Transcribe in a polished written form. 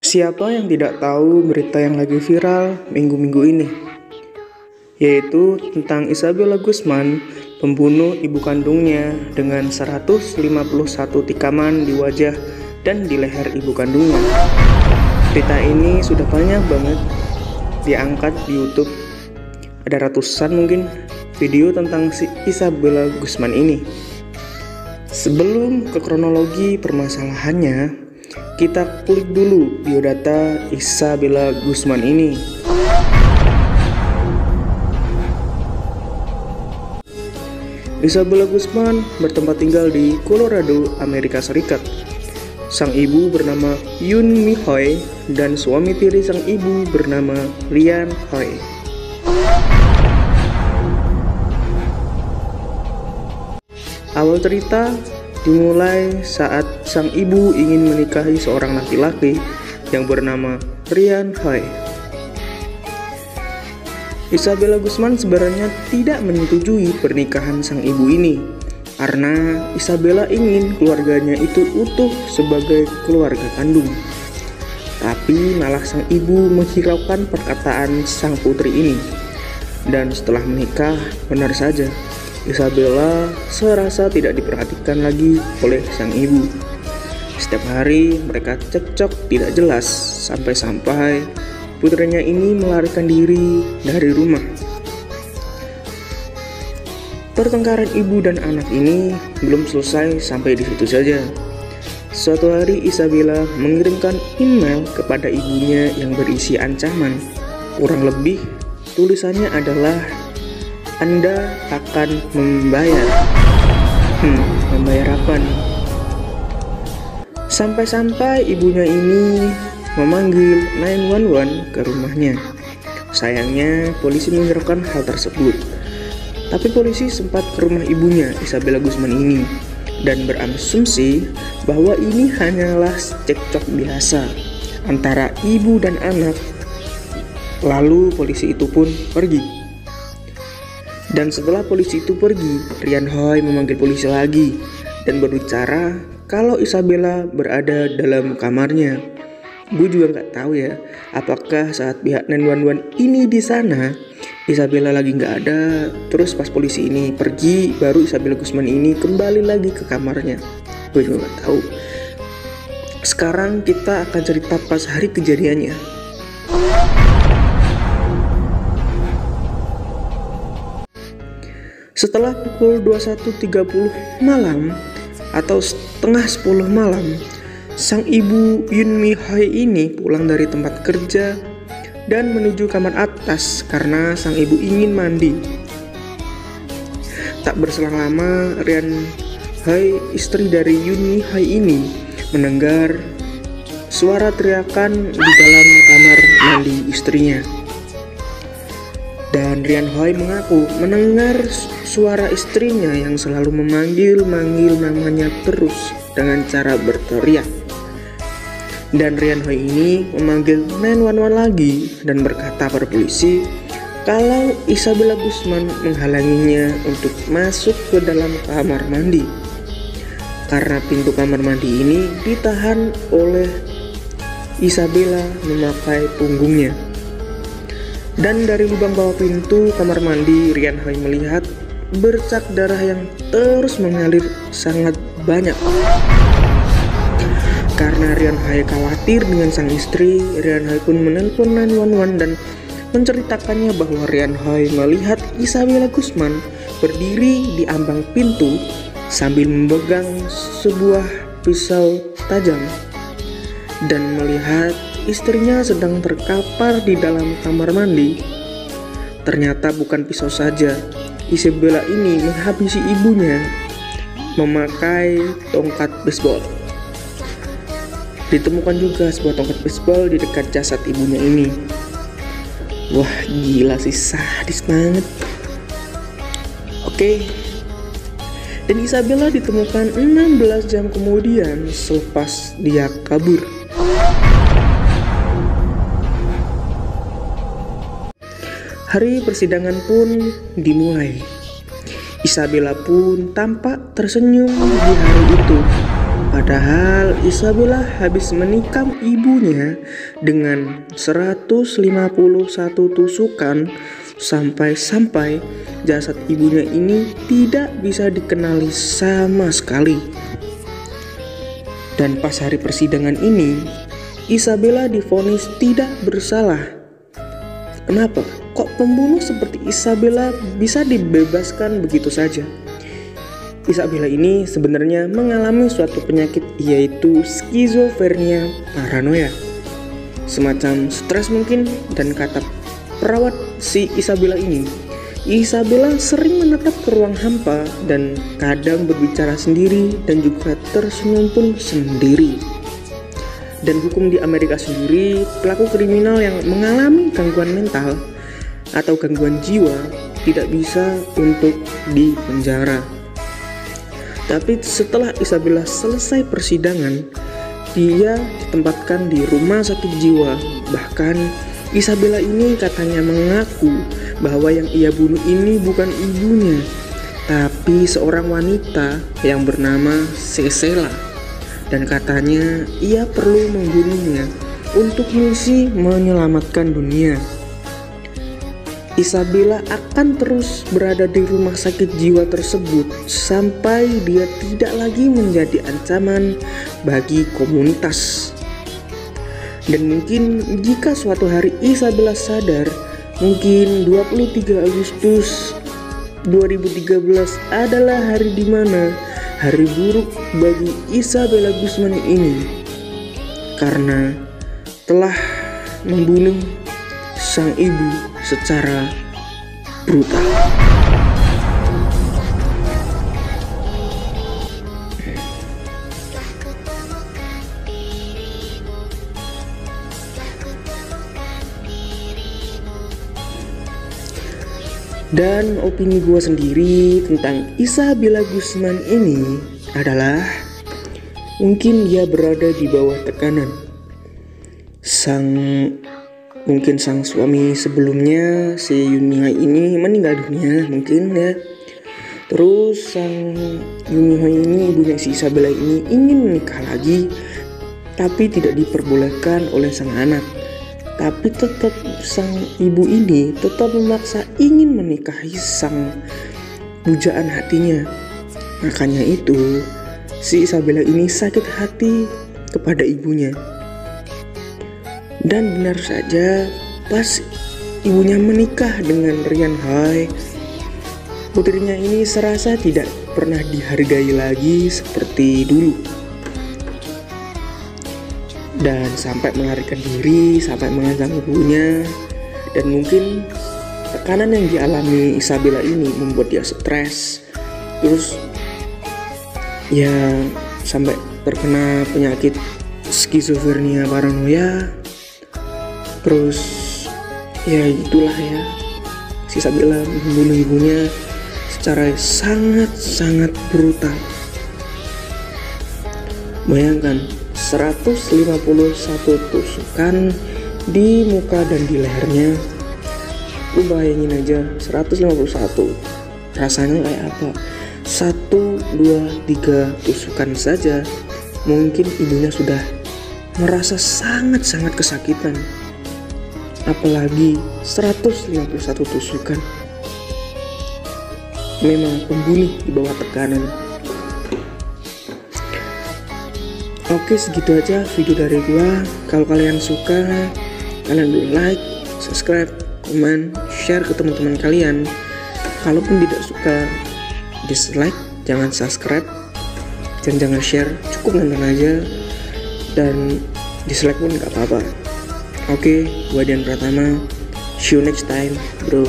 Siapa yang tidak tahu berita yang lagi viral minggu-minggu ini? Yaitu tentang Isabella Guzman, pembunuh ibu kandungnya dengan 151 tikaman di wajah dan di leher ibu kandungnya. Berita ini sudah banyak banget diangkat di YouTube. Ada ratusan mungkin video tentang si Isabella Guzman ini. Sebelum ke kronologi permasalahannya, kita klik dulu biodata Isabella Guzman ini. Isabella Guzman bertempat tinggal di Colorado, Amerika Serikat. Sang ibu bernama Yoon Mi Hoy dan suami tiri sang ibu bernama Ryan Hoy. Awal cerita dimulai saat sang ibu ingin menikahi seorang laki-laki yang bernama Ryan Hoy. Isabella Guzman sebenarnya tidak menyetujui pernikahan sang ibu ini karena Isabella ingin keluarganya itu utuh sebagai keluarga kandung. Tapi malah sang ibu menghiraukan perkataan sang putri ini. Dan setelah menikah, benar saja Isabella serasa tidak diperhatikan lagi oleh sang ibu. Setiap hari mereka cekcok tidak jelas sampai-sampai putrinya ini melarikan diri dari rumah. Pertengkaran ibu dan anak ini belum selesai sampai di situ saja. Suatu hari Isabella mengirimkan email kepada ibunya yang berisi ancaman. Kurang lebih tulisannya adalah, "Anda akan membayar." Membayar apa nih? Sampai-sampai ibunya ini memanggil 911 ke rumahnya. Sayangnya polisi menghiraukan hal tersebut. Tapi polisi sempat ke rumah ibunya Isabella Guzman ini dan berasumsi bahwa ini hanyalah cekcok biasa antara ibu dan anak. Lalu polisi itu pun pergi. Dan setelah polisi itu pergi, Ryan Hoy memanggil polisi lagi dan berbicara kalau Isabella berada dalam kamarnya. Gue juga nggak tahu ya, apakah saat pihak 911 ini di sana Isabella lagi nggak ada, terus pas polisi ini pergi, baru Isabella Guzman ini kembali lagi ke kamarnya. Gue juga nggak tahu. Sekarang kita akan cerita pas hari kejadiannya. Setelah pukul 21.30 malam atau setengah 10 malam, sang ibu Yoon Mi Hoy ini pulang dari tempat kerja dan menuju kamar atas karena sang ibu ingin mandi. Tak berselang lama, Ryan Hoy, istri dari Yoon Mi Hoy ini, mendengar suara teriakan di dalam kamar mandi istrinya. Dan Ryan Hoy mengaku mendengar suara istrinya yang selalu memanggil namanya terus dengan cara berteriak. Dan Ryan Hoy ini memanggil 911 lagi dan berkata pada polisi kalau Isabella Guzman menghalanginya untuk masuk ke dalam kamar mandi karena pintu kamar mandi ini ditahan oleh Isabella memakai punggungnya. Dan dari lubang bawah pintu kamar mandi, Ryan Hoy melihat bercak darah yang terus mengalir sangat banyak. Karena Ryan Hoy khawatir dengan sang istri, Ryan Hoy pun menelpon 911 dan menceritakannya bahwa Ryan Hoy melihat Isabella Guzman berdiri di ambang pintu sambil memegang sebuah pisau tajam dan melihat istrinya sedang terkapar di dalam kamar mandi. Ternyata bukan pisau saja, Isabella ini menghabisi ibunya memakai tongkat baseball. Ditemukan juga sebuah tongkat baseball di dekat jasad ibunya ini. Wah, gila sih, sadis banget. Oke. Dan Isabella ditemukan 16 jam kemudian selepas dia kabur. Hari persidangan pun dimulai. Isabella pun tampak tersenyum di hari itu. Padahal Isabella habis menikam ibunya dengan 151 tusukan sampai-sampai jasad ibunya ini tidak bisa dikenali sama sekali. Dan pas hari persidangan ini, Isabella divonis tidak bersalah. Kenapa? Kok pembunuh seperti Isabella bisa dibebaskan begitu saja? Isabella ini sebenarnya mengalami suatu penyakit, yaitu skizofrenia paranoia. Semacam stres mungkin, dan kata perawat si Isabella ini, Isabella sering menatap ke ruang hampa dan kadang berbicara sendiri dan juga tersenyum pun sendiri. Dan hukum di Amerika sendiri, pelaku kriminal yang mengalami gangguan mental atau gangguan jiwa tidak bisa untuk dipenjara. Tapi setelah Isabella selesai persidangan, dia ditempatkan di rumah sakit jiwa. Bahkan Isabella ini katanya mengaku bahwa yang ia bunuh ini bukan ibunya, tapi seorang wanita yang bernama Cecela. Dan katanya ia perlu membunuhnya untuk misi menyelamatkan dunia. Isabella akan terus berada di rumah sakit jiwa tersebut sampai dia tidak lagi menjadi ancaman bagi komunitas. Dan mungkin jika suatu hari Isabella sadar, mungkin 23 Agustus 2013 adalah hari dimana hari buruk bagi Isabella Guzman ini, karena telah membunuh sang ibu secara brutal. Dan opini gue sendiri tentang Isabella Guzman ini adalah mungkin dia berada di bawah tekanan. Mungkin sang suami sebelumnya si Yunihai ini meninggal dunia mungkin ya. Terus sang Yunihai ini, ibunya si Isabella ini, ingin menikah lagi tapi tidak diperbolehkan oleh sang anak. Tapi tetap sang ibu ini tetap memaksa ingin menikahi sang pujaan hatinya. Makanya itu si Isabella ini sakit hati kepada ibunya. Dan benar saja pas ibunya menikah dengan Rian Hai, putrinya ini serasa tidak pernah dihargai lagi seperti dulu. Dan sampai melarikan diri, sampai mengancam ibunya. Dan mungkin tekanan yang dialami Isabella ini membuat dia stres. Terus ya sampai terkena penyakit skizofrenia paranoia. Terus ya itulah ya, si Isabella membunuh ibunya secara sangat-sangat brutal. Bayangkan 151 tusukan di muka dan di lehernya. Lu bayangin aja 151 rasanya kayak apa. 1, 2, 3 tusukan saja mungkin ibunya sudah merasa sangat-sangat kesakitan. Apalagi 151 tusukan. Memang pembunuh di bawah tekanan. Oke, segitu aja video dari gua. Kalau kalian suka, kalian boleh like, subscribe, komen, share ke teman-teman kalian. Kalaupun tidak suka, dislike, jangan subscribe, dan jangan share, cukup nonton aja. Dan dislike pun gak apa-apa. Oke, gua Dian Pratama. See you next time, bro.